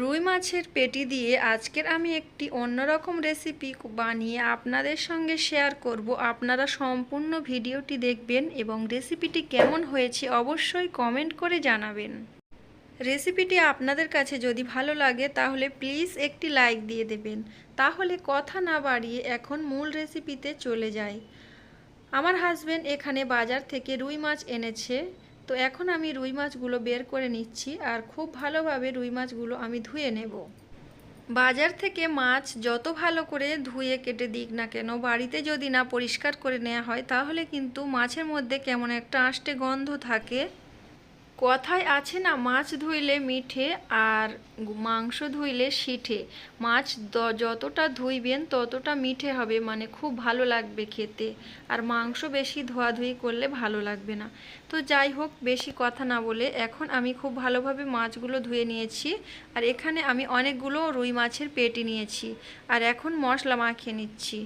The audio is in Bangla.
রুই মাছের পেটি দিয়ে আজকের আমি একটি অন্যরকম রেসিপি বানিয়ে আপনাদের সঙ্গে শেয়ার করব। আপনারা সম্পূর্ণ ভিডিওটি দেখবেন এবং রেসিপিটি কেমন হয়েছে অবশ্যই কমেন্ট করে জানাবেন। রেসিপিটি আপনাদের কাছে যদি ভালো লাগে তাহলে প্লিজ একটি লাইক দিয়ে দেবেন। তাহলে কথা না বাড়িয়ে এখন মূল রেসিপিতে চলে যাই। আমার হাজবেন্ড এখানে বাজার থেকে রুই মাছ এনেছে, তো এখন আমি রুই মাছগুলো বের করে নিচ্ছি আর খুব ভালোভাবে রুই মাছগুলো আমি ধুয়ে নেব। বাজার থেকে মাছ যত ভালো করে ধুয়ে কেটে দিক না কেন, বাড়িতে যদি না পরিষ্কার করে নেওয়া হয় তাহলে কিন্তু মাছের মধ্যে কেমন একটা আষ্টে গন্ধ থাকে। কথায় আছে না, মাছ ধুইলে মিঠে আর মাংস ধুইলে শিঠে। মাছ যতটা ধুইবেন ততটা মিঠে হবে, মানে খুব ভালো লাগবে খেতে। আর মাংস বেশি ধোয়াধুয়ি করলে ভালো লাগবে না। তো যাই হোক, বেশি কথা না বলে এখন আমি খুব ভালোভাবে মাছগুলো ধুয়ে নিয়েছি। আর এখানে আমি অনেকগুলো রুই মাছের পেটি নিয়েছি আর এখন মশলা মাখিয়ে নিচ্ছি।